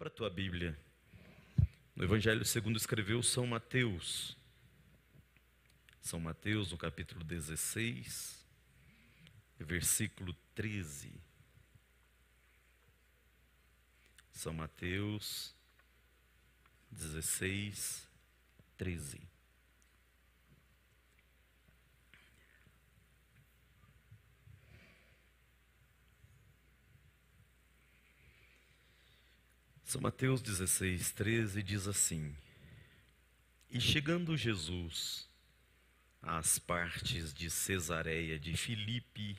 Abra a tua Bíblia no Evangelho segundo escreveu São Mateus. São Mateus, no capítulo 16, versículo 13. São Mateus 16, 13. São Mateus 16, 13 diz assim: E chegando Jesus às partes de Cesareia de Filipe,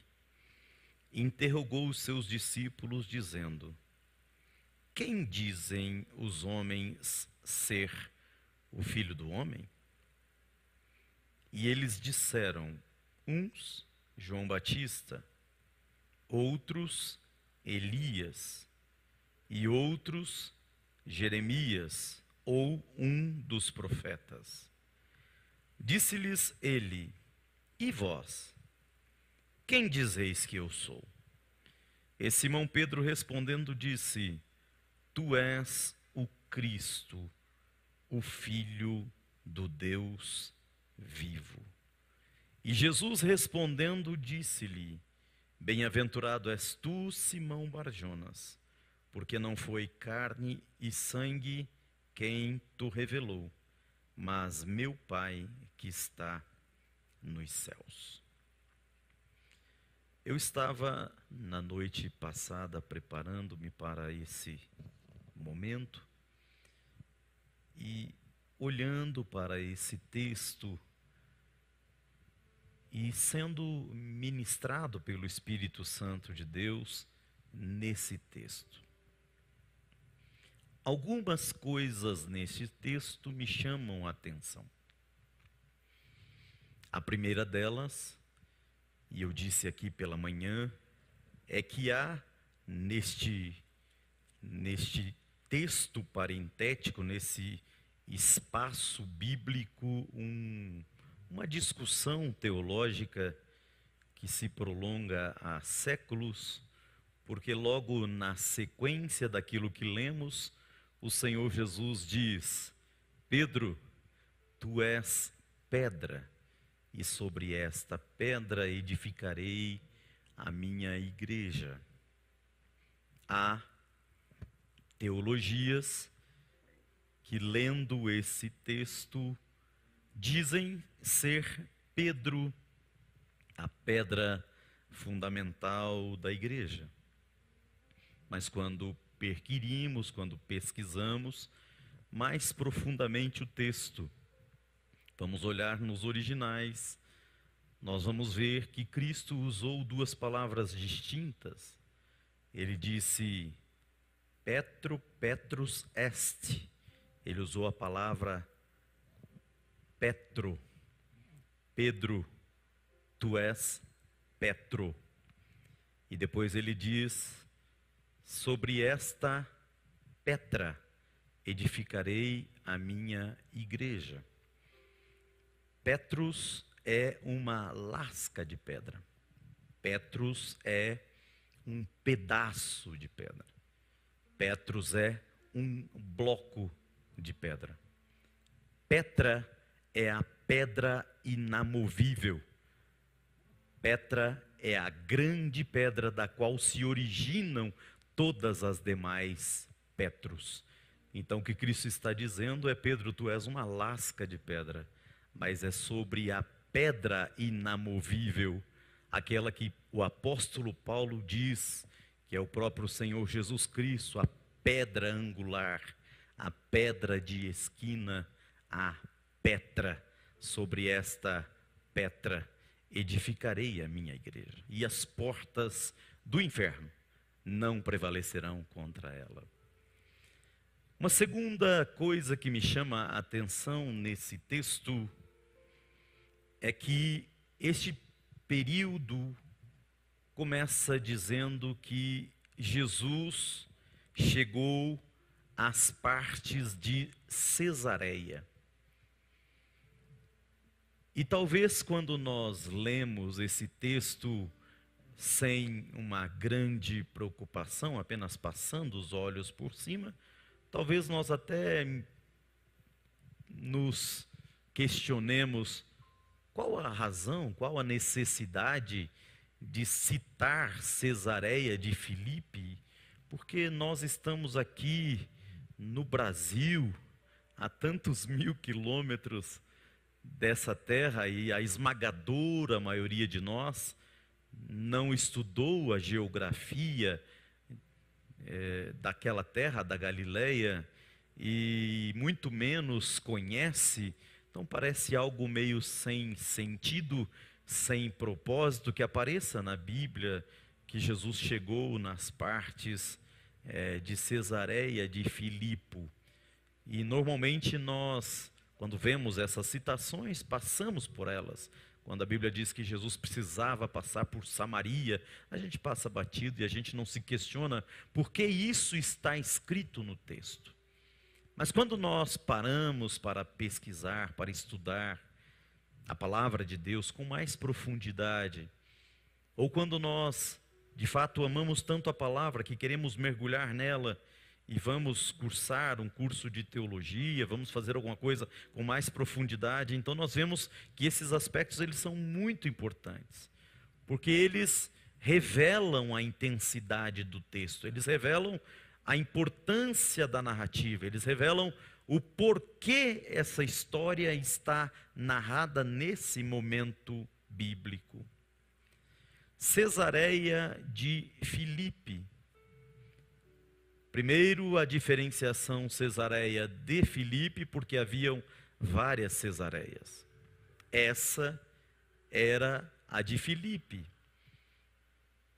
interrogou os seus discípulos, dizendo: Quem dizem os homens ser o Filho do Homem? E eles disseram, uns João Batista, outros Elias, e outros Jeremias, ou um dos profetas. Disse-lhes ele: E vós, quem dizeis que eu sou? E Simão Pedro respondendo disse: Tu és o Cristo, o Filho do Deus vivo. E Jesus respondendo disse-lhe: Bem-aventurado és tu, Simão Barjonas, porque não foi carne e sangue quem tu revelou, mas meu Pai que está nos céus. Eu estava na noite passada preparando-me para esse momento e olhando para esse texto e sendo ministrado pelo Espírito Santo de Deus nesse texto. Algumas coisas neste texto me chamam a atenção. A primeira delas, e eu disse aqui pela manhã, é que há neste texto parentético, nesse espaço bíblico, uma discussão teológica que se prolonga há séculos, porque logo na sequência daquilo que lemos, o Senhor Jesus diz: Pedro, tu és pedra, e sobre esta pedra edificarei a minha igreja. Há teologias que, lendo esse texto, dizem ser Pedro a pedra fundamental da igreja. Mas quando perquirimos, quando pesquisamos mais profundamente o texto, vamos olhar nos originais, nós vamos ver que Cristo usou duas palavras distintas. Ele disse Petro, Petrus est. Ele usou a palavra Petro. Pedro, tu és Petro. E depois ele diz: Sobre esta pedra edificarei a minha igreja. Petrus é uma lasca de pedra. Petrus é um pedaço de pedra. Petrus é um bloco de pedra. Petra é a pedra inamovível. Petra é a grande pedra da qual se originam todas as demais Petros. Então o que Cristo está dizendo é: Pedro, tu és uma lasca de pedra, mas é sobre a pedra inamovível, aquela que o apóstolo Paulo diz que é o próprio Senhor Jesus Cristo, a pedra angular, a pedra de esquina, a Petra. Sobre esta Petra edificarei a minha igreja, e as portas do inferno não prevalecerão contra ela. Uma segunda coisa que me chama a atenção nesse texto é que este período começa dizendo que Jesus chegou às partes de Cesareia. E talvez quando nós lemos esse texto sem uma grande preocupação, apenas passando os olhos por cima, talvez nós até nos questionemos qual a razão, qual a necessidade de citar Cesareia de Filipe, porque nós estamos aqui no Brasil, a tantos mil quilômetros dessa terra, e a esmagadora maioria de nós não estudou a geografia daquela terra, da Galileia, e muito menos conhece. Então parece algo meio sem sentido, sem propósito, que apareça na Bíblia que Jesus chegou nas partes de Cesareia de Filipe. E normalmente nós, quando vemos essas citações, passamos por elas. Quando a Bíblia diz que Jesus precisava passar por Samaria, a gente passa batido e a gente não se questiona por que isso está escrito no texto. Mas quando nós paramos para pesquisar, para estudar a palavra de Deus com mais profundidade, ou quando nós de fato amamos tanto a palavra que queremos mergulhar nela e vamos cursar um curso de teologia, vamos fazer alguma coisa com mais profundidade, então nós vemos que esses aspectos eles são muito importantes, porque eles revelam a intensidade do texto, eles revelam a importância da narrativa, eles revelam o porquê essa história está narrada nesse momento bíblico. Cesareia de Filipe. Primeiro, a diferenciação Cesareia de Filipe, porque haviam várias Cesareias. Essa era a de Filipe,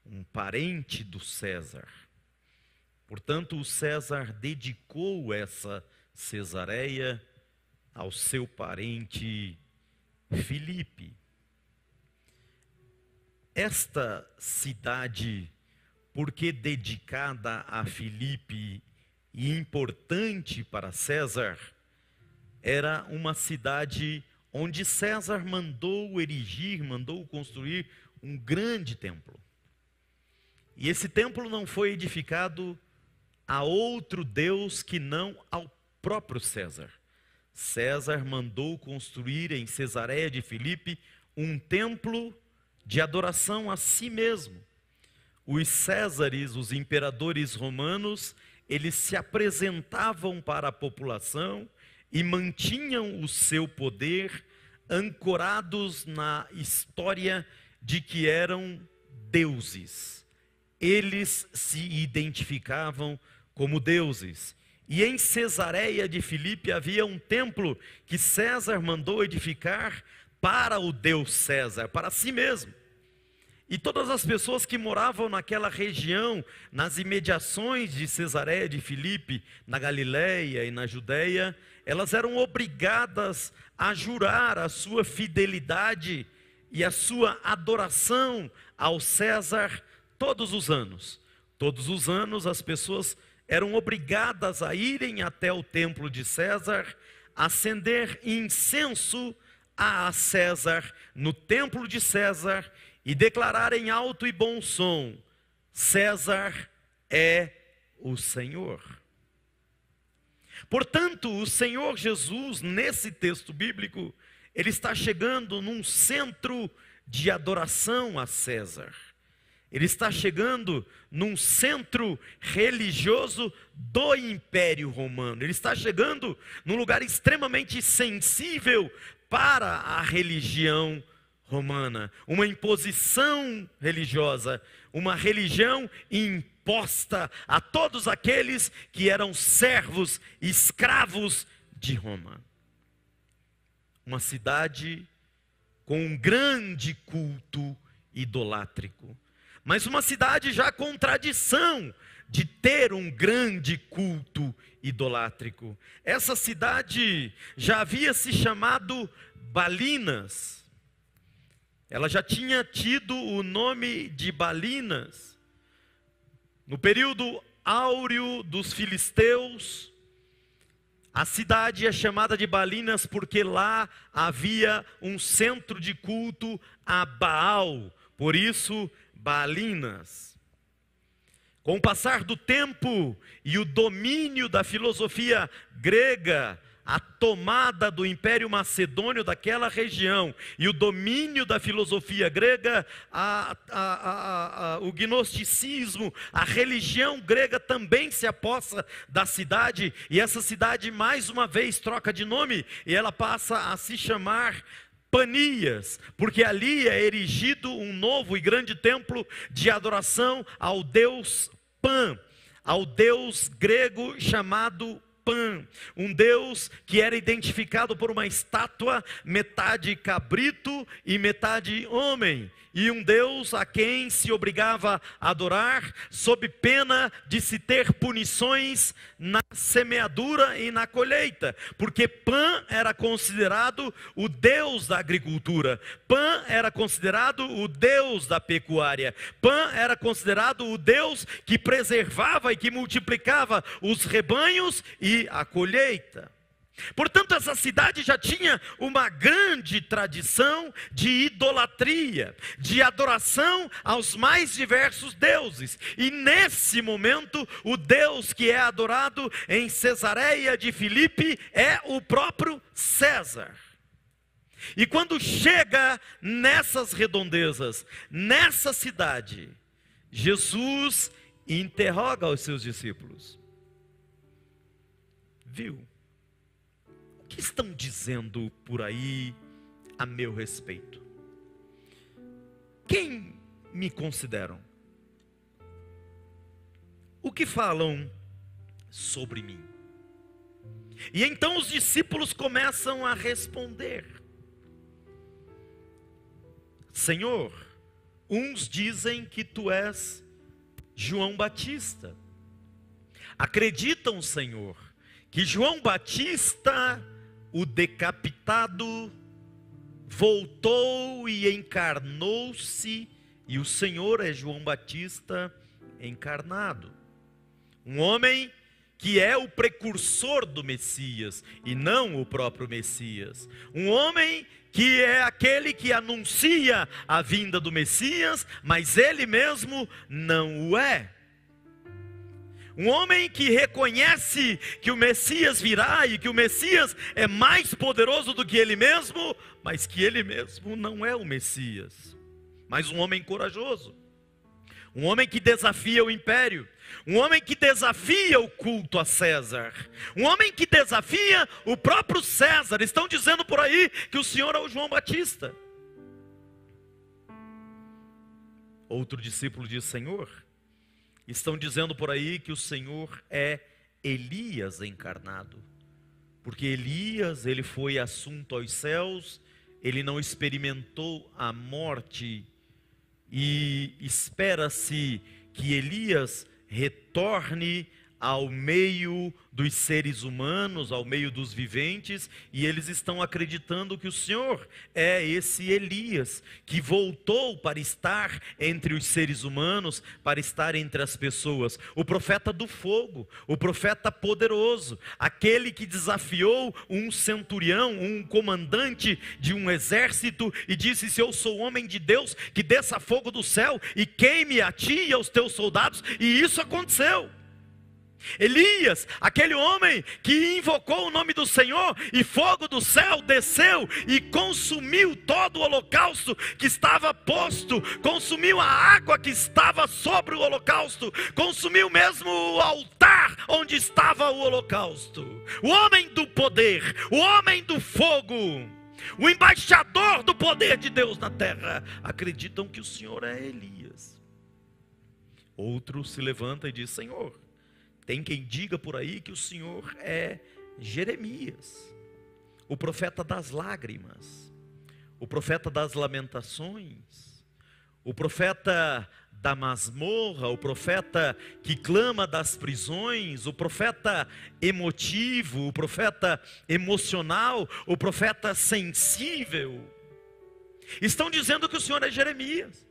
um parente do César. Portanto, o César dedicou essa Cesareia ao seu parente Filipe. Esta cidade, porque dedicada a Filipe e importante para César, era uma cidade onde César mandou erigir, mandou construir um grande templo. E esse templo não foi edificado a outro Deus que não ao próprio César. César mandou construir em Cesareia de Filipe um templo de adoração a si mesmo. Os Césares, os imperadores romanos, eles se apresentavam para a população e mantinham o seu poder ancorados na história de que eram deuses. Eles se identificavam como deuses. E em Cesareia de Filipe havia um templo que César mandou edificar para o Deus César, para si mesmo. E todas as pessoas que moravam naquela região, nas imediações de Cesareia de Filipe, na Galileia e na Judeia, elas eram obrigadas a jurar a sua fidelidade e a sua adoração ao César todos os anos. Todos os anos as pessoas eram obrigadas a irem até o templo de César, acender incenso a César no templo de César e declarar em alto e bom som: César é o Senhor. Portanto, o Senhor Jesus, nesse texto bíblico, ele está chegando num centro de adoração a César. Ele está chegando num centro religioso do Império Romano. Ele está chegando num lugar extremamente sensível para a religião romana. Uma imposição religiosa, uma religião imposta a todos aqueles que eram servos, escravos de Roma. Uma cidade com um grande culto idolátrico. Mas uma cidade já com tradição de ter um grande culto idolátrico. Essa cidade já havia se chamado Balinas. Ela já tinha tido o nome de Balinas. No período áureo dos filisteus, a cidade é chamada de Balinas porque lá havia um centro de culto a Baal. Por isso, Balinas. Com o passar do tempo e o domínio da filosofia grega, a tomada do Império Macedônio daquela região e o domínio da filosofia grega, o gnosticismo, a religião grega também se apossa da cidade, e essa cidade mais uma vez troca de nome, e ela passa a se chamar Panias, porque ali é erigido um novo e grande templo de adoração ao deus Pan, ao deus grego chamado Pan, um deus que era identificado por uma estátua metade cabrito e metade homem, e um deus a quem se obrigava a adorar sob pena de se ter punições na semeadura e na colheita, porque Pan era considerado o deus da agricultura, Pan era considerado o deus da pecuária, Pan era considerado o deus que preservava e que multiplicava os rebanhos e a colheita. Portanto, essa cidade já tinha uma grande tradição de idolatria, de adoração aos mais diversos deuses. E nesse momento, o Deus que é adorado em Cesareia de Filipe é o próprio César. E quando chega nessas redondezas, nessa cidade, Jesus interroga os seus discípulos. Viu? O que estão dizendo por aí a meu respeito? Quem me consideram? O que falam sobre mim? E então os discípulos começam a responder. Senhor, uns dizem que tu és João Batista. Acreditam, Senhor, que João Batista, o decapitado, voltou e encarnou-se, e o Senhor é João Batista encarnado. Um homem que é o precursor do Messias, e não o próprio Messias. Um homem que é aquele que anuncia a vinda do Messias, mas ele mesmo não o é. Um homem que reconhece que o Messias virá e que o Messias é mais poderoso do que ele mesmo, mas que ele mesmo não é o Messias. Mas um homem corajoso, um homem que desafia o império, um homem que desafia o culto a César, um homem que desafia o próprio César. Estão dizendo por aí que o Senhor é o João Batista. Outro discípulo diz: Senhor, estão dizendo por aí que o Senhor é Elias encarnado, porque Elias, ele foi assunto aos céus, ele não experimentou a morte, e espera-se que Elias retorne ao meio dos seres humanos, ao meio dos viventes, e eles estão acreditando que o Senhor é esse Elias, que voltou para estar entre os seres humanos, para estar entre as pessoas, o profeta do fogo, o profeta poderoso, aquele que desafiou um centurião, um comandante de um exército, e disse: se eu sou homem de Deus, que desça fogo do céu e queime a ti e aos teus soldados, e isso aconteceu. Elias, aquele homem que invocou o nome do Senhor, e fogo do céu desceu e consumiu todo o holocausto que estava posto, consumiu a água que estava sobre o holocausto, consumiu mesmo o altar onde estava o holocausto. O homem do poder, o homem do fogo, o embaixador do poder de Deus na terra, acreditam que o Senhor é Elias. Outro se levanta e diz: Senhor, tem quem diga por aí que o Senhor é Jeremias, o profeta das lágrimas, o profeta das lamentações, o profeta da masmorra, o profeta que clama das prisões, o profeta emotivo, o profeta emocional, o profeta sensível. Estão dizendo que o Senhor é Jeremias.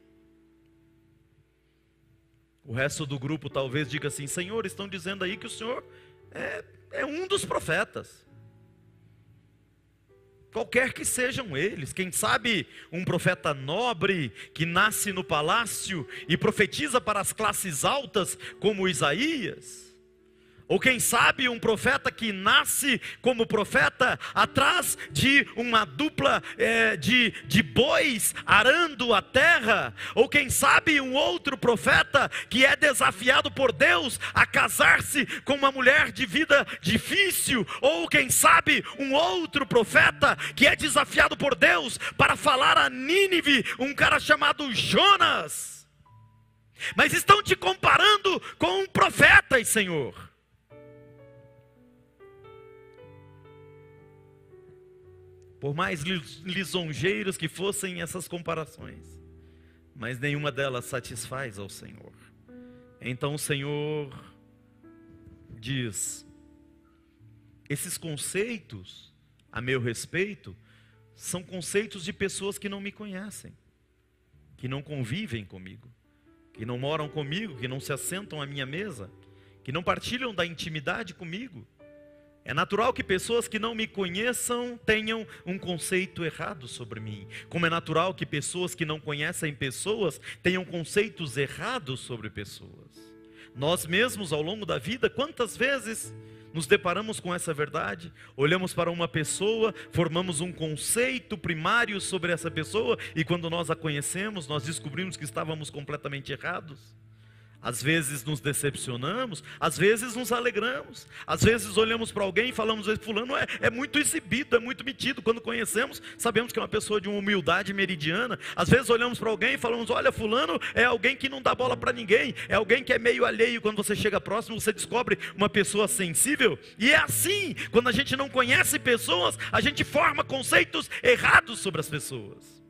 O resto do grupo talvez diga assim: Senhor, estão dizendo aí que o Senhor é um dos profetas. qualquer que sejam eles. Quem sabe um profeta nobre que nasce no palácio e profetiza para as classes altas, como Isaías. Ou quem sabe um profeta que nasce como profeta atrás de uma dupla de bois arando a terra. Ou quem sabe um outro profeta que é desafiado por Deus a casar-se com uma mulher de vida difícil. Ou quem sabe um outro profeta que é desafiado por Deus para falar a Nínive, um cara chamado Jonas. Mas estão te comparando com profetas, Senhor. Por mais lisonjeiros que fossem essas comparações, mas nenhuma delas satisfaz ao Senhor. Então o Senhor diz: esses conceitos a meu respeito são conceitos de pessoas que não me conhecem, que não convivem comigo, que não moram comigo, que não se assentam à minha mesa, que não partilham da intimidade comigo. É natural que pessoas que não me conheçam tenham um conceito errado sobre mim. Como é natural que pessoas que não conhecem pessoas tenham conceitos errados sobre pessoas. Nós mesmos, ao longo da vida, quantas vezes nos deparamos com essa verdade? Olhamos para uma pessoa, formamos um conceito primário sobre essa pessoa, e quando nós a conhecemos, nós descobrimos que estávamos completamente errados. Às vezes nos decepcionamos, às vezes nos alegramos, às vezes olhamos para alguém e falamos: fulano é muito exibido, é muito metido. Quando conhecemos, sabemos que é uma pessoa de uma humildade meridiana. Às vezes olhamos para alguém e falamos: olha, fulano é alguém que não dá bola para ninguém, é alguém que é meio alheio. Quando você chega próximo, você descobre uma pessoa sensível. E é assim, quando a gente não conhece pessoas, a gente forma conceitos errados sobre as pessoas.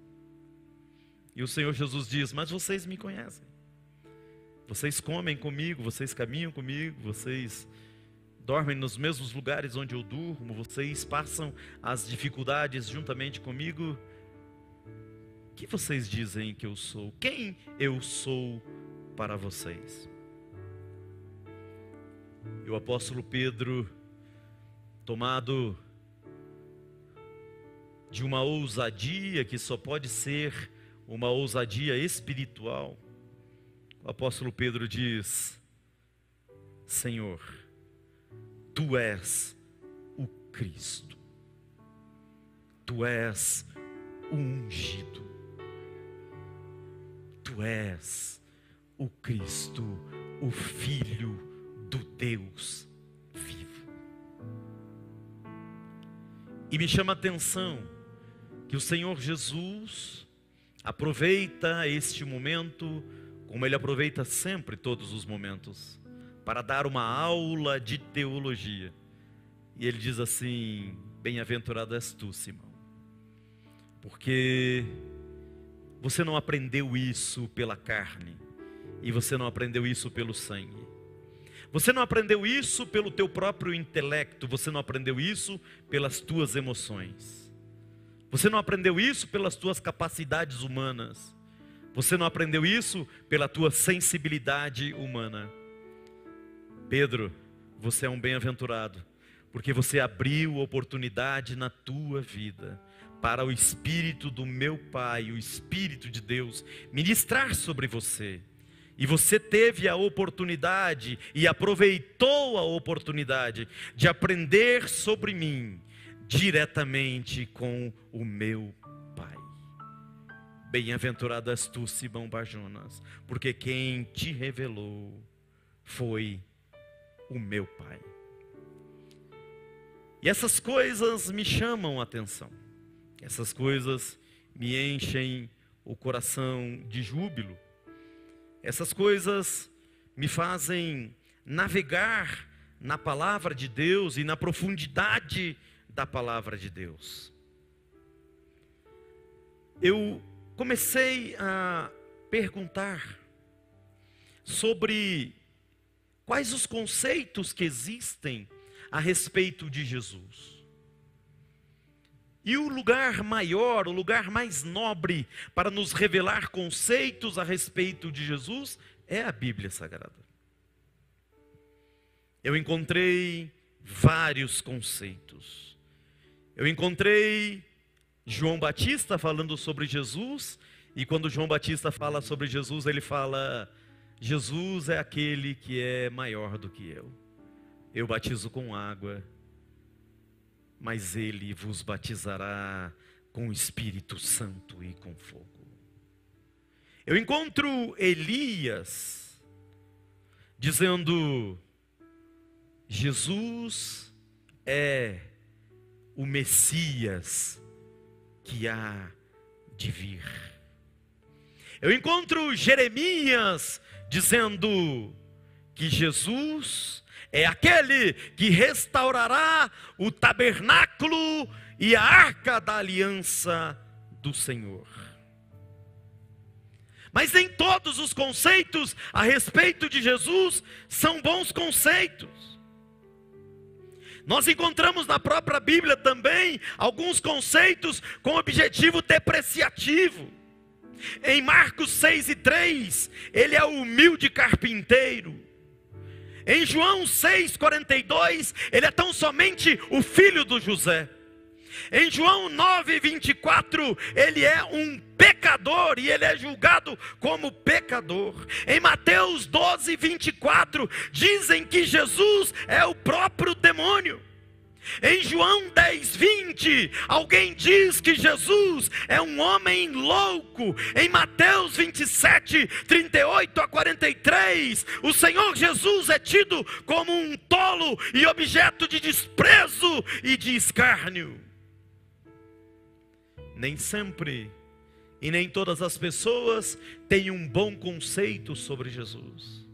E o Senhor Jesus diz: mas vocês me conhecem. Vocês comem comigo, vocês caminham comigo, vocês dormem nos mesmos lugares onde eu durmo, vocês passam as dificuldades juntamente comigo. O que vocês dizem que eu sou? Quem eu sou para vocês? E o apóstolo Pedro, tomado de uma ousadia que só pode ser uma ousadia espiritual, o apóstolo Pedro diz: Senhor, Tu és o Cristo, Tu és o ungido, Tu és o Cristo, o Filho do Deus vivo. E me chama a atenção que o Senhor Jesus aproveita este momento, como Ele aproveita sempre todos os momentos, para dar uma aula de teologia. E Ele diz assim: bem-aventurado és tu, Simão, porque você não aprendeu isso pela carne, e você não aprendeu isso pelo sangue, você não aprendeu isso pelo teu próprio intelecto, você não aprendeu isso pelas tuas emoções, você não aprendeu isso pelas tuas capacidades humanas, você não aprendeu isso pela tua sensibilidade humana. Pedro, você é um bem-aventurado, porque você abriu oportunidade na tua vida para o Espírito do meu Pai, o Espírito de Deus, ministrar sobre você. E você teve a oportunidade e aproveitou a oportunidade de aprender sobre mim diretamente com o meu Pai. Bem-aventurado és tu, Simão Bar-Jonas, porque quem te revelou foi o meu Pai. E essas coisas me chamam a atenção, essas coisas me enchem o coração de júbilo, essas coisas me fazem navegar na palavra de Deus e na profundidade da palavra de Deus. Eu comecei a perguntar sobre quais os conceitos que existem a respeito de Jesus. E o lugar maior, o lugar mais nobre para nos revelar conceitos a respeito de Jesus é a Bíblia Sagrada. Eu encontrei vários conceitos. Eu encontrei João Batista falando sobre Jesus, e quando João Batista fala sobre Jesus, ele fala: Jesus é aquele que é maior do que eu. Eu batizo com água, mas ele vos batizará com o Espírito Santo e com fogo. Eu encontro Elias dizendo: Jesus é o Messias que há de vir. Eu encontro Jeremias dizendo que Jesus é aquele que restaurará o tabernáculo e a arca da aliança do Senhor. Mas nem todos os conceitos a respeito de Jesus são bons conceitos. Nós encontramos na própria Bíblia também alguns conceitos com objetivo depreciativo. Em Marcos 6:3, ele é o humilde carpinteiro. Em João 6:42, ele é tão somente o filho do José. Em João 9:24, ele é um pecador e ele é julgado como pecador. Em Mateus 12:24, dizem que Jesus é o próprio demônio. Em João 10:20, alguém diz que Jesus é um homem louco. Em Mateus 27:38-43, o Senhor Jesus é tido como um tolo e objeto de desprezo e de escárnio. Nem sempre e nem todas as pessoas têm um bom conceito sobre Jesus.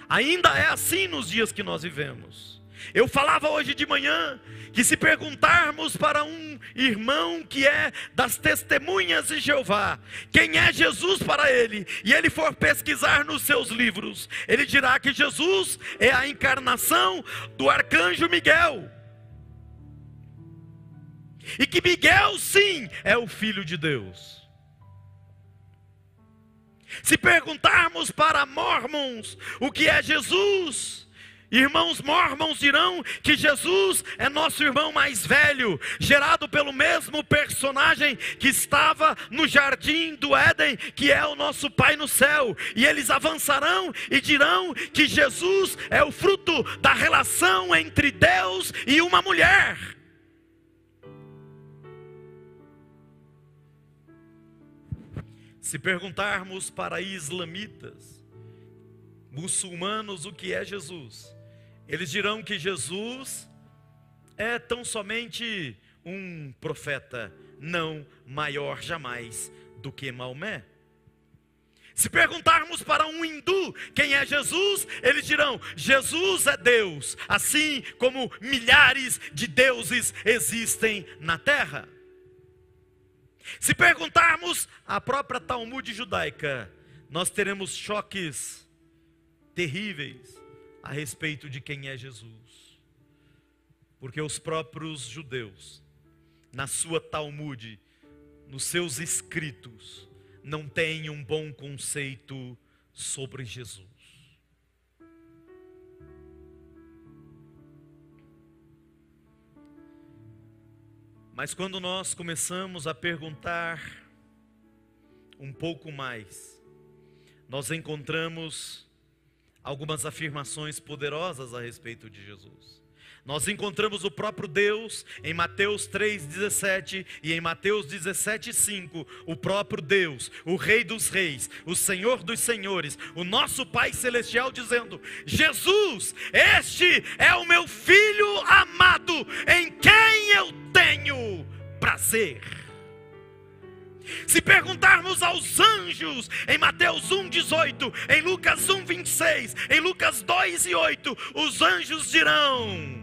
Ainda é assim nos dias que nós vivemos. Eu falava hoje de manhã que se perguntarmos para um irmão que é das testemunhas de Jeová, quem é Jesus para ele, e ele for pesquisar nos seus livros, ele dirá que Jesus é a encarnação do arcanjo Miguel. E que Miguel, sim, é o Filho de Deus. Se perguntarmos para mormons o que é Jesus, irmãos mormons dirão que Jesus é nosso irmão mais velho, gerado pelo mesmo personagem que estava no jardim do Éden, que é o nosso Pai no céu. E eles avançarão e dirão que Jesus é o fruto da relação entre Deus e uma mulher. Se perguntarmos para islamitas, muçulmanos, o que é Jesus, eles dirão que Jesus é tão somente um profeta, não maior jamais do que Maomé. Se perguntarmos para um hindu quem é Jesus, eles dirão: Jesus é Deus, assim como milhares de deuses existem na terra. Se perguntarmos a própria Talmud judaica, nós teremos choques terríveis a respeito de quem é Jesus. Porque os próprios judeus, na sua Talmud, nos seus escritos, não têm um bom conceito sobre Jesus. Mas quando nós começamos a perguntar um pouco mais, nós encontramos algumas afirmações poderosas a respeito de Jesus. Nós encontramos o próprio Deus em Mateus 3,17 e em Mateus 17,5, o próprio Deus, o Rei dos Reis, o Senhor dos Senhores, o nosso Pai Celestial dizendo: Jesus, este é o meu Filho amado, em quem eu tenho prazer. Se perguntarmos aos anjos, em Mateus 1,18, em Lucas 1,26, em Lucas 2,8, os anjos dirão: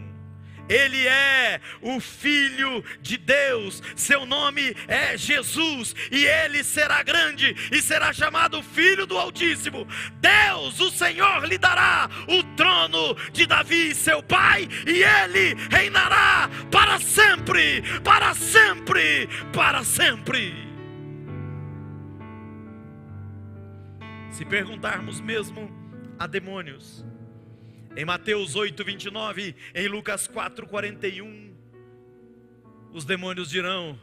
Ele é o Filho de Deus, seu nome é Jesus, e Ele será grande, e será chamado Filho do Altíssimo. Deus, o Senhor, lhe dará o trono de Davi, seu pai, e Ele reinará para sempre, para sempre, para sempre. Se perguntarmos mesmo a demônios, em Mateus 8,29, em Lucas 4,41, os demônios dirão: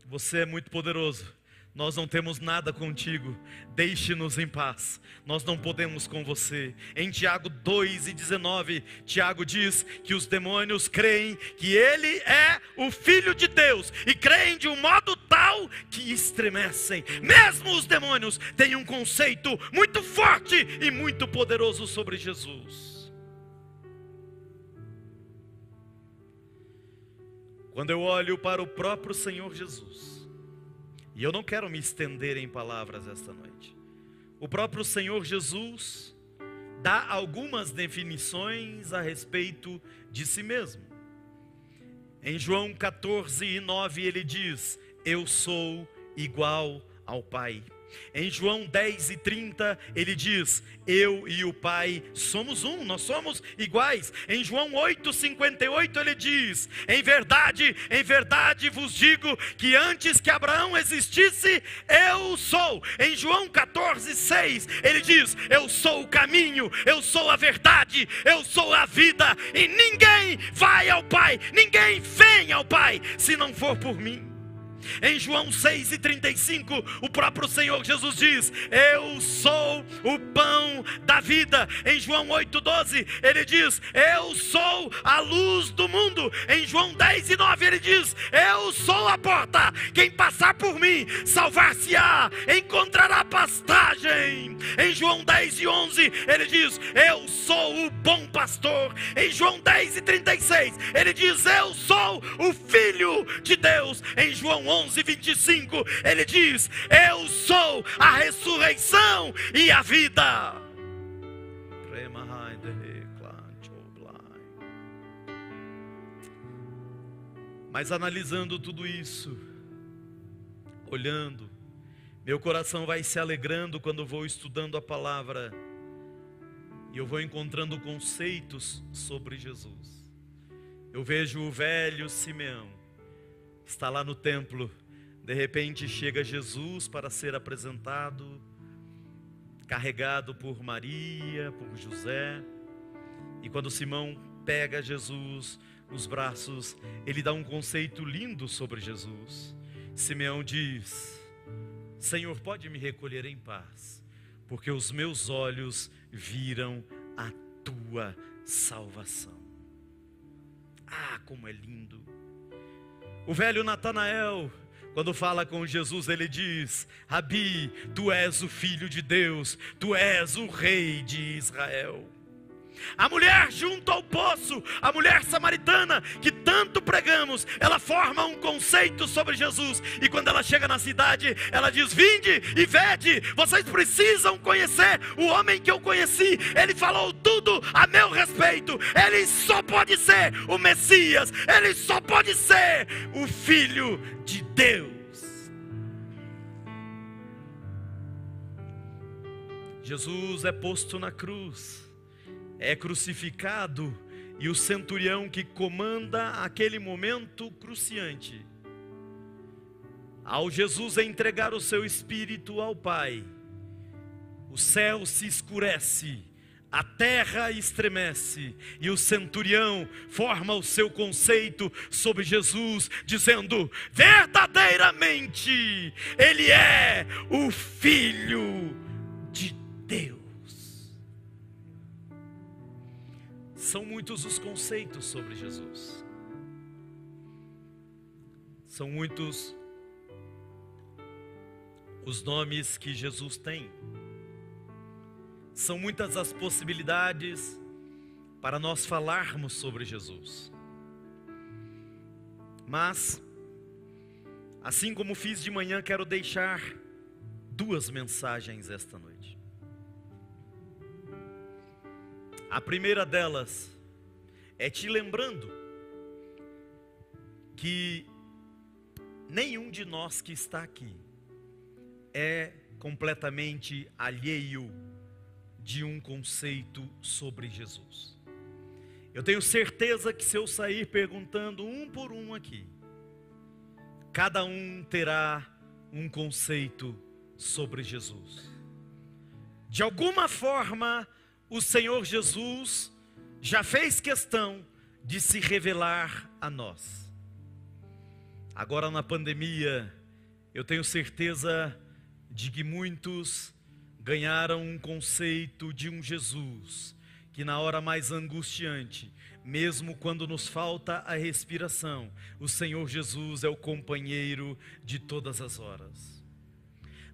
você é muito poderoso, nós não temos nada contigo, deixe-nos em paz, nós não podemos com você. Em Tiago 2:19, Tiago diz que os demônios creem que ele é o Filho de Deus, e creem de um modo tal que estremecem. Mesmo os demônios têm um conceito muito forte e muito poderoso sobre Jesus. Quando eu olho para o próprio Senhor Jesus, e eu não quero me estender em palavras esta noite, o próprio Senhor Jesus dá algumas definições a respeito de si mesmo. Em João 14:9 ele diz: eu sou igual ao Pai. Em João 10:30 ele diz: eu e o Pai somos um, nós somos iguais. Em João 8:58 ele diz: em verdade vos digo que antes que Abraão existisse, eu sou. Em João 14:6 ele diz: eu sou o caminho, eu sou a verdade, eu sou a vida, e ninguém vai ao Pai, ninguém vem ao Pai se não for por mim. Em João 6:35, o próprio Senhor Jesus diz: eu sou o pão da vida. Em João 8:12 ele diz: eu sou a luz do mundo. Em João 10:9 ele diz: eu sou a porta, quem passar por mim salvar-se-á, encontrará pastagem. Em João 10:11 ele diz: eu sou o bom pastor. Em João 10:36 ele diz: eu sou o Filho de Deus. Em João 11:25 ele diz: eu sou a ressurreição e a vida. Mas analisando tudo isso, olhando, meu coração vai se alegrando quando vou estudando a palavra e eu vou encontrando conceitos sobre Jesus. Eu vejo o velho Simeão, está lá no templo, de repente chega Jesus para ser apresentado, carregado por Maria, por José, e quando Simão pega Jesus nos braços, ele dá um conceito lindo sobre Jesus. Simeão diz: Senhor, pode me recolher em paz, porque os meus olhos viram a tua salvação. Ah, como é lindo! O velho Natanael, quando fala com Jesus, ele diz: Rabi, tu és o Filho de Deus, tu és o Rei de Israel. A mulher junto ao poço, a mulher samaritana, que tanto pregamos, ela forma um conceito sobre Jesus. E quando ela chega na cidade, ela diz: vinde e vede, vocês precisam conhecer o homem que eu conheci. Ele falou tudo a meu respeito. Ele só pode ser o Messias, ele só pode ser o Filho de Deus. Jesus é posto na cruz, é crucificado, e o centurião que comanda aquele momento cruciante, ao Jesus entregar o seu espírito ao Pai, o céu se escurece, a terra estremece, e o centurião forma o seu conceito sobre Jesus, dizendo: verdadeiramente ele é o Filho de Deus. São muitos os conceitos sobre Jesus, são muitos os nomes que Jesus tem, são muitas as possibilidades para nós falarmos sobre Jesus. Mas, assim como fiz de manhã, quero deixar duas mensagens esta noite. A primeira delas é te lembrando que nenhum de nós que está aqui é completamente alheio de um conceito sobre Jesus. Eu tenho certeza que se eu sair perguntando um por um aqui, cada um terá um conceito sobre Jesus. De alguma forma, o Senhor Jesus já fez questão de se revelar a nós. Agora na pandemia, Eu tenho certeza de que muitos ganharam um conceito de um Jesus que na hora mais angustiante, mesmo quando nos falta a respiração, o Senhor Jesus é o companheiro de todas as horas.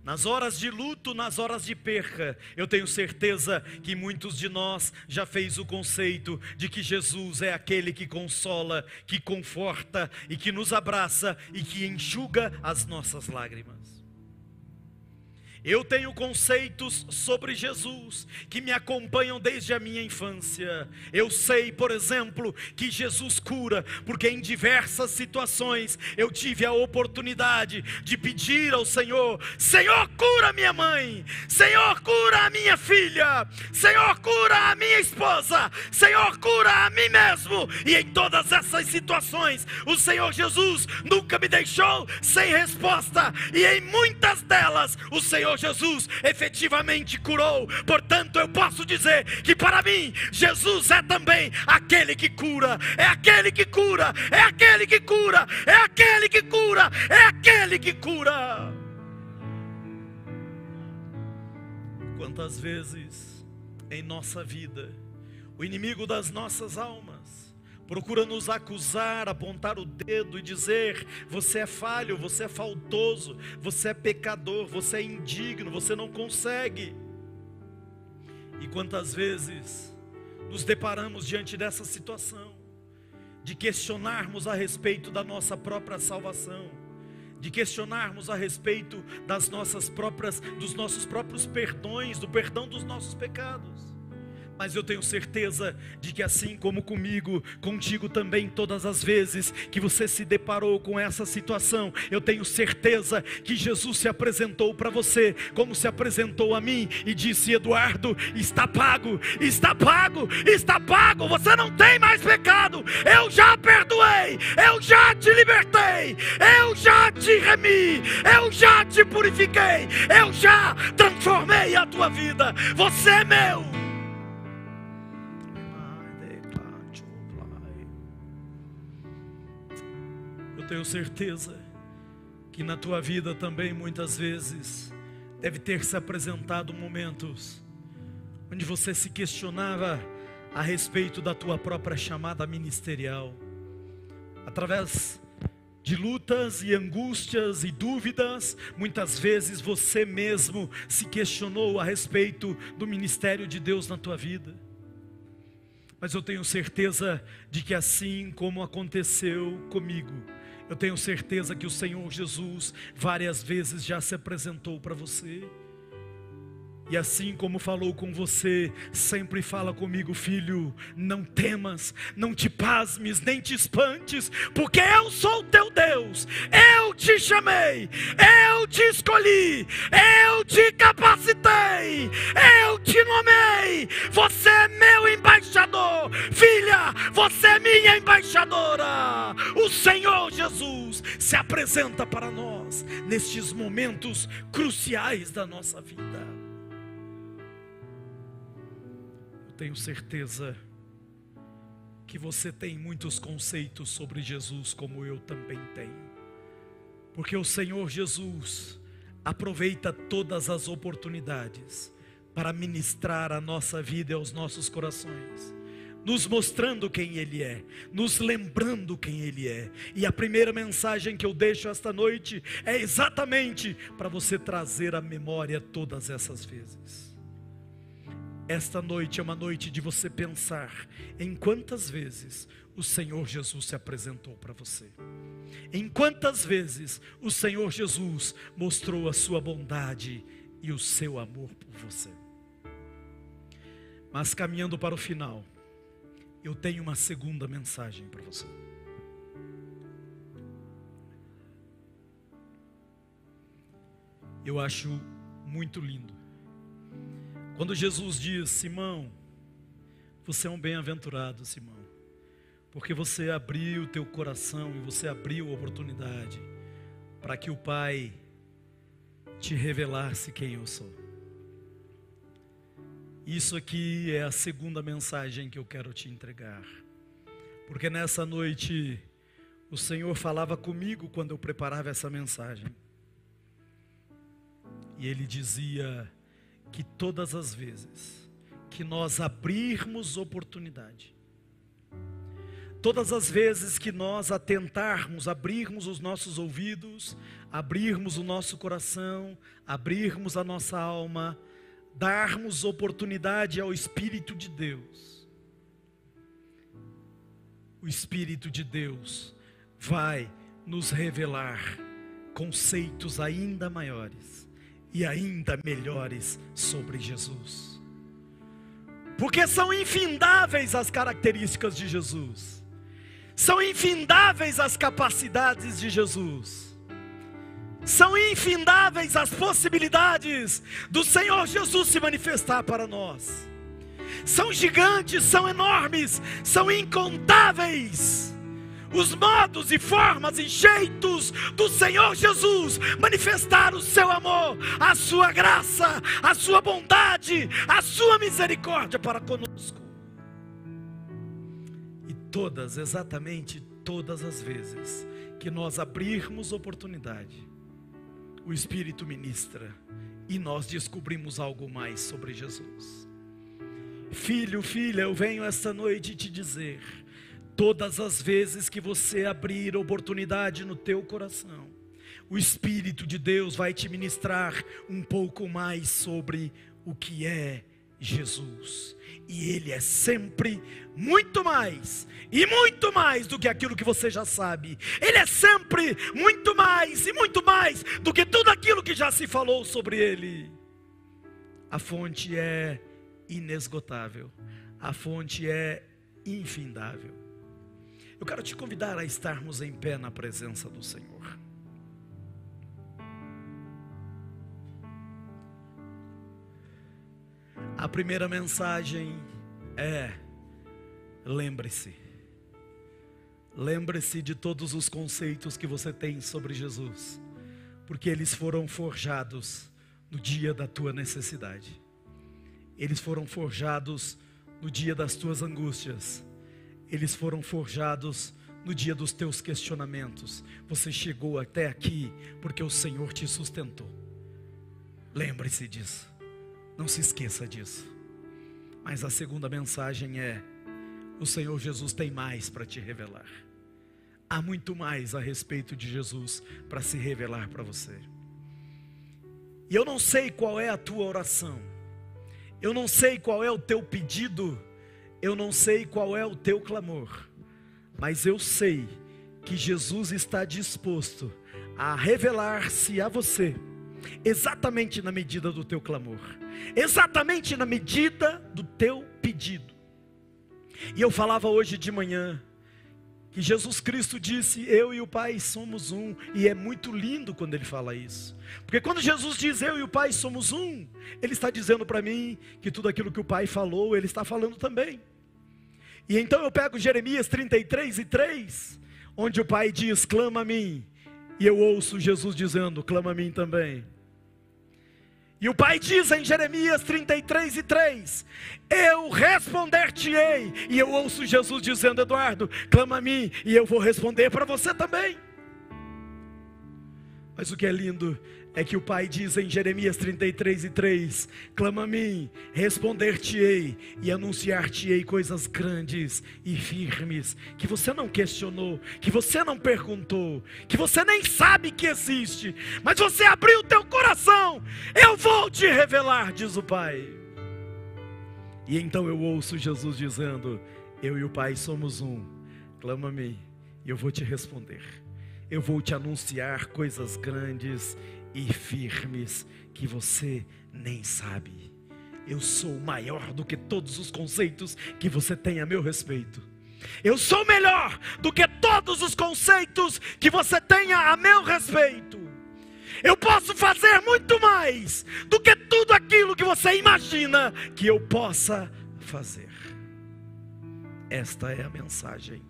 Nas horas de luto, nas horas de perca, eu tenho certeza que muitos de nós já fez o conceito de que Jesus é aquele que consola, que conforta e que nos abraça e que enxuga as nossas lágrimas. Eu tenho conceitos sobre Jesus que me acompanham desde a minha infância. Eu sei, por exemplo, que Jesus cura, porque em diversas situações eu tive a oportunidade de pedir ao Senhor: Senhor, cura minha mãe, Senhor, cura a minha filha, Senhor, cura a minha esposa, Senhor, cura a mim mesmo. E em todas essas situações, o Senhor Jesus nunca me deixou sem resposta, e em muitas delas, o Senhor Jesus efetivamente curou. Portanto, eu posso dizer que para mim, Jesus é também aquele que cura, é aquele que cura, é aquele que cura, é aquele que cura, é aquele que cura. Quantas vezes em nossa vida, o inimigo das nossas almas procura nos acusar, apontar o dedo e dizer: você é falho, você é faltoso, você é pecador, você é indigno, você não consegue. E quantas vezes nos deparamos diante dessa situação, de questionarmos a respeito da nossa própria salvação, de questionarmos a respeito dos nossos próprios perdões, do perdão dos nossos pecados. Mas eu tenho certeza de que assim como comigo, contigo também, todas as vezes que você se deparou com essa situação, eu tenho certeza que Jesus se apresentou para você, como se apresentou a mim, e disse: Eduardo, está pago, está pago, está pago, você não tem mais pecado, eu já perdoei, eu já te libertei, eu já te remi, eu já te purifiquei, eu já transformei a tua vida, você é meu. Eu tenho certeza que na tua vida também muitas vezes deve ter se apresentado momentos onde você se questionava a respeito da tua própria chamada ministerial, através de lutas e angústias e dúvidas. Muitas vezes você mesmo se questionou a respeito do ministério de Deus na tua vida. Mas eu tenho certeza de que assim como aconteceu comigo, eu tenho certeza que o Senhor Jesus várias vezes já se apresentou para você. E assim como falou com você, sempre fala comigo: filho, não temas, não te pasmes, nem te espantes, porque eu sou o teu Deus, eu te chamei, eu te escolhi, eu te capacitei, eu te nomei, você é meu embaixador, filha, você é minha embaixadora. O Senhor Jesus se apresenta para nós nestes momentos cruciais da nossa vida. Tenho certeza que você tem muitos conceitos sobre Jesus, como eu também tenho, porque o Senhor Jesus aproveita todas as oportunidades para ministrar a nossa vida e aos nossos corações, nos mostrando quem Ele é, nos lembrando quem Ele é. E a primeira mensagem que eu deixo esta noite é exatamente para você trazer à memória todas essas vezes. Esta noite é uma noite de você pensar em quantas vezes o Senhor Jesus se apresentou para você, em quantas vezes o Senhor Jesus mostrou a sua bondade e o seu amor por você. Mas caminhando para o final, eu tenho uma segunda mensagem para você. Eu acho muito lindo quando Jesus diz: Simão, você é um bem-aventurado, Simão, porque você abriu o teu coração e você abriu a oportunidade para que o Pai te revelasse quem eu sou. Isso aqui é a segunda mensagem que eu quero te entregar, porque nessa noite o Senhor falava comigo quando eu preparava essa mensagem. E ele dizia que todas as vezes que nós abrirmos oportunidade, todas as vezes que nós atentarmos, abrirmos os nossos ouvidos, abrirmos o nosso coração, abrirmos a nossa alma, darmos oportunidade ao Espírito de Deus, o Espírito de Deus vai nos revelar conceitos ainda maiores e ainda melhores sobre Jesus. Porque são infindáveis as características de Jesus, são infindáveis as capacidades de Jesus, são infindáveis as possibilidades do Senhor Jesus se manifestar para nós. São gigantes, são enormes, são incontáveis os modos e formas e jeitos do Senhor Jesus manifestar o seu amor, a sua graça, a sua bondade, a sua misericórdia para conosco. E todas, exatamente todas as vezes que nós abrirmos oportunidade, o Espírito ministra e nós descobrimos algo mais sobre Jesus. Filho, filha, eu venho esta noite te dizer: todas as vezes que você abrir oportunidade no teu coração, o Espírito de Deus vai te ministrar um pouco mais sobre o que é Jesus. E Ele é sempre muito mais, e muito mais do que aquilo que você já sabe. Ele é sempre muito mais, e muito mais do que tudo aquilo que já se falou sobre Ele. A fonte é inesgotável, a fonte é infindável. Eu quero te convidar a estarmos em pé na presença do Senhor. A primeira mensagem é: lembre-se. Lembre-se de todos os conceitos que você tem sobre Jesus, porque eles foram forjados no dia da tua necessidade. Eles foram forjados no dia das tuas angústias. Eles foram forjados no dia dos teus questionamentos. Você chegou até aqui porque o Senhor te sustentou. Lembre-se disso. Não se esqueça disso. Mas a segunda mensagem é: o Senhor Jesus tem mais para te revelar. Há muito mais a respeito de Jesus para se revelar para você. E eu não sei qual é a tua oração, eu não sei qual é o teu pedido, eu não sei qual é o teu clamor, mas eu sei que Jesus está disposto a revelar-se a você, exatamente na medida do teu clamor, exatamente na medida do teu pedido. E eu falava hoje de manhã que Jesus Cristo disse: eu e o Pai somos um. E é muito lindo quando Ele fala isso, porque quando Jesus diz eu e o Pai somos um, Ele está dizendo para mim que tudo aquilo que o Pai falou, Ele está falando também. E então eu pego Jeremias 33:3, onde o Pai diz: clama a mim. E eu ouço Jesus dizendo: clama a mim também. E o Pai diz em Jeremias 33:3, eu responder-te-ei. E eu ouço Jesus dizendo: Eduardo, clama a mim e eu vou responder para você também. Mas o que é lindo é que o Pai diz em Jeremias 33:3, clama a mim, responder-te-ei e anunciar-te-ei coisas grandes e firmes, que você não questionou, que você não perguntou, que você nem sabe que existe, mas você abriu o teu coração, eu vou te revelar, diz o Pai. E então eu ouço Jesus dizendo: eu e o Pai somos um, clama a mim e eu vou te responder. Eu vou te anunciar coisas grandes e firmes que você nem sabe. Eu sou maior do que todos os conceitos que você tem a meu respeito. Eu sou melhor do que todos os conceitos que você tenha a meu respeito. Eu posso fazer muito mais do que tudo aquilo que você imagina que eu possa fazer. Esta é a mensagem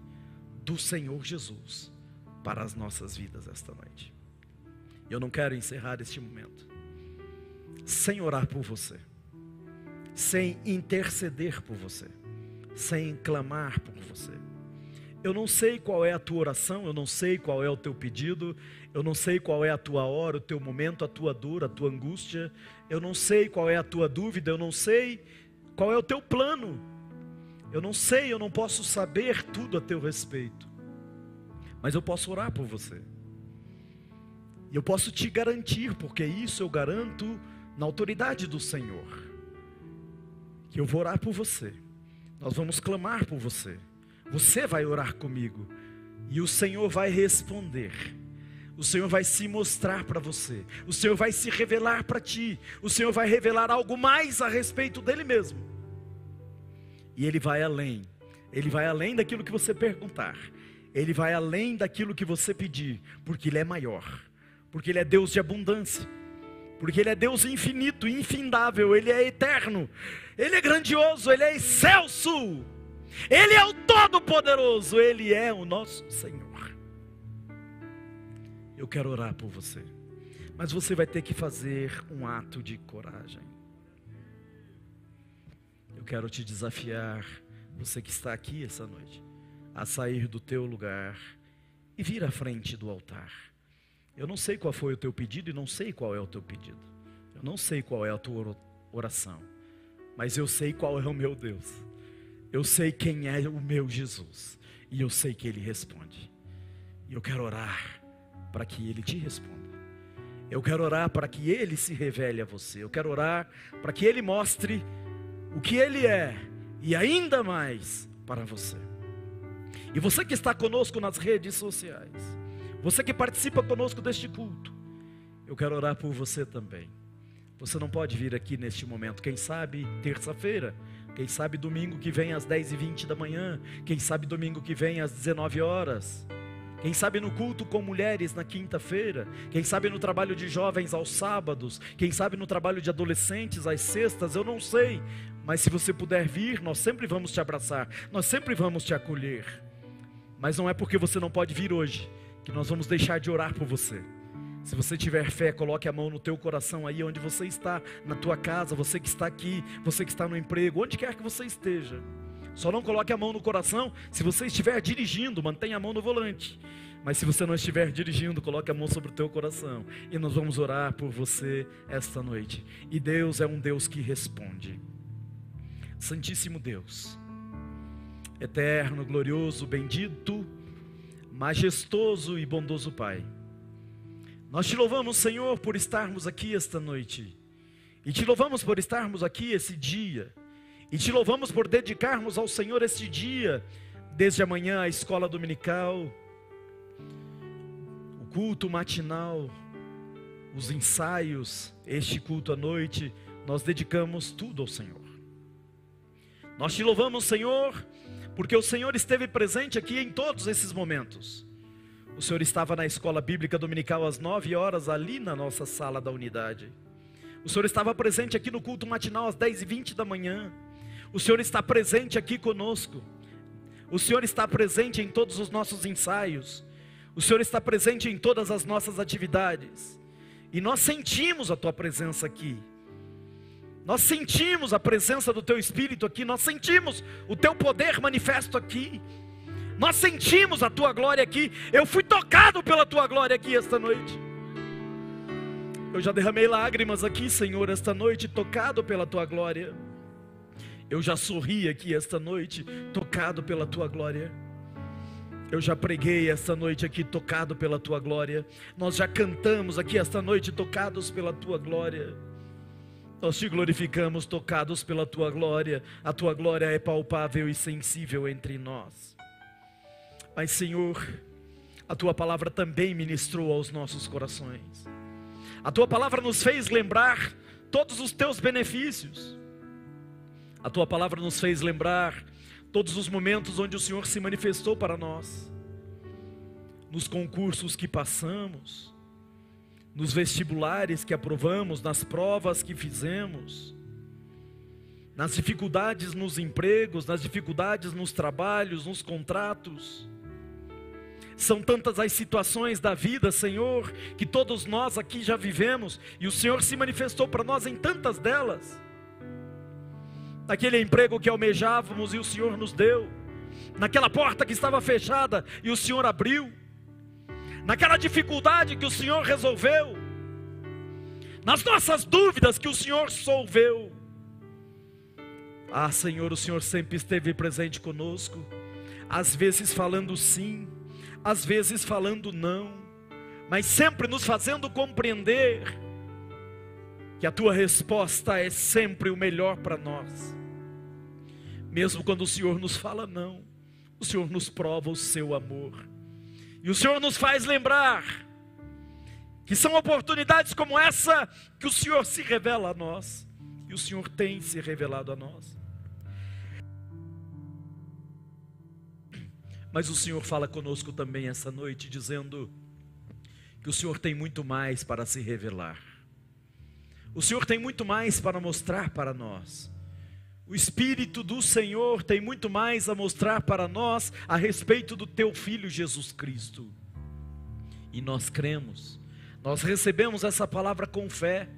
do Senhor Jesus para as nossas vidas esta noite. Eu não quero encerrar este momento sem orar por você, sem interceder por você, sem clamar por você. Eu não sei qual é a tua oração, eu não sei qual é o teu pedido, eu não sei qual é a tua hora, o teu momento, a tua dor, a tua angústia, eu não sei qual é a tua dúvida, eu não sei qual é o teu plano, eu não sei, eu não posso saber tudo a teu respeito, mas eu posso orar por você, e eu posso te garantir, porque isso eu garanto na autoridade do Senhor, que eu vou orar por você, nós vamos clamar por você. Você vai orar comigo e o Senhor vai responder. O Senhor vai se mostrar para você. O Senhor vai se revelar para ti. O Senhor vai revelar algo mais a respeito dele mesmo. E Ele vai além. Ele vai além daquilo que você perguntar. Ele vai além daquilo que você pedir, porque Ele é maior. Porque Ele é Deus de abundância. Porque Ele é Deus infinito, infindável. Ele é eterno. Ele é grandioso. Ele é excelso. Ele é o Todo-Poderoso, Ele é o nosso Senhor. Eu quero orar por você, mas você vai ter que fazer um ato de coragem. Eu quero te desafiar, você que está aqui essa noite, a sair do teu lugar e vir à frente do altar. Eu não sei qual foi o teu pedido e não sei qual é o teu pedido. Eu não sei qual é a tua oração, mas eu sei qual é o meu Deus. Eu sei quem é o meu Jesus, e eu sei que Ele responde, e eu quero orar para que Ele te responda, eu quero orar para que Ele se revele a você, eu quero orar para que Ele mostre o que Ele é, e ainda mais para você. E você que está conosco nas redes sociais, você que participa conosco deste culto, eu quero orar por você também. Você não pode vir aqui neste momento, quem sabe terça-feira, quem sabe domingo que vem às 10h20 da manhã, quem sabe domingo que vem às 19 horas, quem sabe no culto com mulheres na quinta-feira, quem sabe no trabalho de jovens aos sábados, quem sabe no trabalho de adolescentes às sextas, eu não sei, mas se você puder vir, nós sempre vamos te abraçar, nós sempre vamos te acolher, mas não é porque você não pode vir hoje, que nós vamos deixar de orar por você. Se você tiver fé, coloque a mão no teu coração aí onde você está, na tua casa, você que está aqui, você que está no emprego, onde quer que você esteja. Só não coloque a mão no coração se você estiver dirigindo, mantenha a mão no volante. Mas se você não estiver dirigindo, coloque a mão sobre o teu coração. E nós vamos orar por você esta noite. E Deus é um Deus que responde. Santíssimo Deus, eterno, glorioso, bendito, majestoso e bondoso Pai, nós te louvamos, Senhor, por estarmos aqui esta noite, e te louvamos por estarmos aqui esse dia, e te louvamos por dedicarmos ao Senhor este dia, desde amanhã a escola dominical, o culto matinal, os ensaios, este culto à noite, nós dedicamos tudo ao Senhor. Nós te louvamos, Senhor, porque o Senhor esteve presente aqui em todos esses momentos. O Senhor estava na escola bíblica dominical às 9 horas, ali na nossa sala da unidade. O Senhor estava presente aqui no culto matinal às 10h20 da manhã. O Senhor está presente aqui conosco. O Senhor está presente em todos os nossos ensaios. O Senhor está presente em todas as nossas atividades. E nós sentimos a Tua presença aqui. Nós sentimos a presença do Teu Espírito aqui. Nós sentimos o Teu poder manifesto aqui. Nós sentimos a Tua glória aqui. Eu fui tocado pela Tua glória aqui esta noite. Eu já derramei lágrimas aqui, Senhor, esta noite, tocado pela Tua glória. Eu já sorri aqui esta noite, tocado pela Tua glória. Eu já preguei esta noite aqui, tocado pela Tua glória. Nós já cantamos aqui esta noite, tocados pela Tua glória. Nós te glorificamos, tocados pela Tua glória. A Tua glória é palpável e sensível entre nós. Mas, Senhor, a Tua palavra também ministrou aos nossos corações. A Tua palavra nos fez lembrar todos os Teus benefícios. A Tua palavra nos fez lembrar todos os momentos onde o Senhor se manifestou para nós. Nos concursos que passamos, nos vestibulares que aprovamos, nas provas que fizemos, nas dificuldades nos empregos, nas dificuldades nos trabalhos, nos contratos. São tantas as situações da vida, Senhor, que todos nós aqui já vivemos, e o Senhor se manifestou para nós em tantas delas. Naquele emprego que almejávamos e o Senhor nos deu, naquela porta que estava fechada e o Senhor abriu, naquela dificuldade que o Senhor resolveu, nas nossas dúvidas que o Senhor solveu. Ah, Senhor, o Senhor sempre esteve presente conosco, às vezes falando sim, às vezes falando não, mas sempre nos fazendo compreender que a tua resposta é sempre o melhor para nós. Mesmo quando o Senhor nos fala não, o Senhor nos prova o seu amor, e o Senhor nos faz lembrar que são oportunidades como essa que o Senhor se revela a nós, e o Senhor tem se revelado a nós. Mas o Senhor fala conosco também essa noite, dizendo que o Senhor tem muito mais para se revelar. O Senhor tem muito mais para mostrar para nós. O Espírito do Senhor tem muito mais a mostrar para nós a respeito do teu Filho Jesus Cristo. E nós cremos, nós recebemos essa palavra com fé.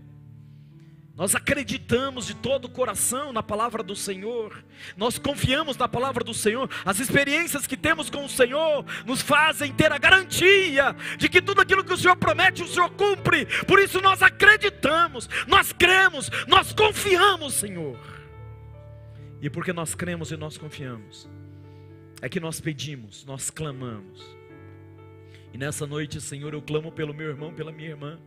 Nós acreditamos de todo o coração na palavra do Senhor, nós confiamos na palavra do Senhor. As experiências que temos com o Senhor nos fazem ter a garantia de que tudo aquilo que o Senhor promete, o Senhor cumpre. Por isso nós acreditamos, nós cremos, nós confiamos, Senhor. E porque nós cremos e nós confiamos, é que nós pedimos, nós clamamos. E nessa noite, Senhor, eu clamo pelo meu irmão, pela minha irmã,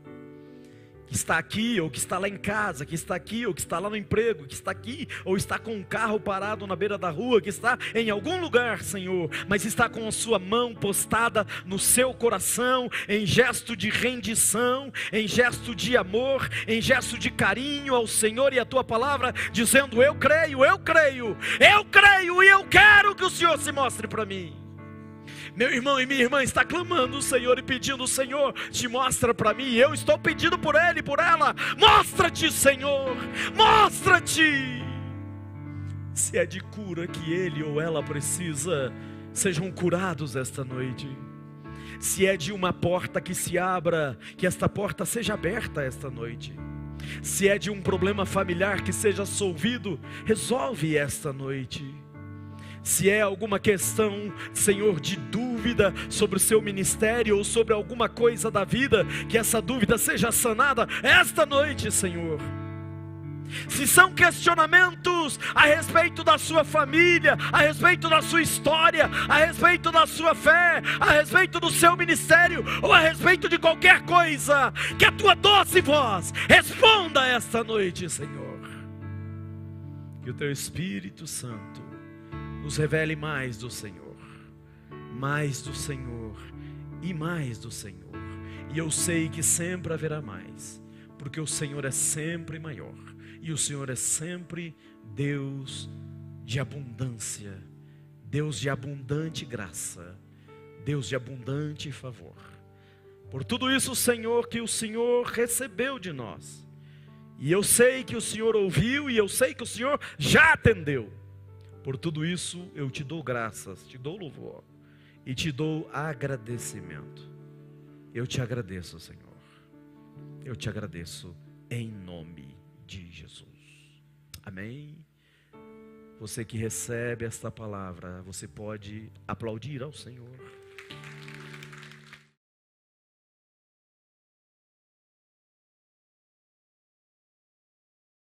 que está aqui, ou que está lá em casa, que está aqui, ou que está lá no emprego, que está aqui, ou está com um carro parado na beira da rua, que está em algum lugar, Senhor, mas está com a sua mão postada no seu coração, em gesto de rendição, em gesto de amor, em gesto de carinho ao Senhor e à tua palavra, dizendo: eu creio, eu creio, eu creio, e eu quero que o Senhor se mostre para mim. Meu irmão e minha irmã está clamando o Senhor e pedindo: Senhor, te mostra para mim. Eu estou pedindo por ele e por ela: mostra-te, Senhor, mostra-te. Se é de cura que ele ou ela precisa, sejam curados esta noite. Se é de uma porta que se abra, que esta porta seja aberta esta noite. Se é de um problema familiar que seja solvido, resolve esta noite. Se é alguma questão, Senhor, de dúvida sobre o seu ministério ou sobre alguma coisa da vida, que essa dúvida seja sanada esta noite, Senhor. Se são questionamentos a respeito da sua família, a respeito da sua história, a respeito da sua fé, a respeito do seu ministério, ou a respeito de qualquer coisa, que a tua doce voz responda esta noite, Senhor. Que o teu Espírito Santo nos revele mais do Senhor e mais do Senhor. E eu sei que sempre haverá mais, porque o Senhor é sempre maior, e o Senhor é sempre Deus de abundância, Deus de abundante graça, Deus de abundante favor. Por tudo isso, Senhor, que o Senhor recebeu de nós, e eu sei que o Senhor ouviu, e eu sei que o Senhor já atendeu. Por tudo isso eu te dou graças, te dou louvor e te dou agradecimento. Eu te agradeço, Senhor. Eu te agradeço em nome de Jesus. Amém? Você que recebe esta palavra, você pode aplaudir ao Senhor.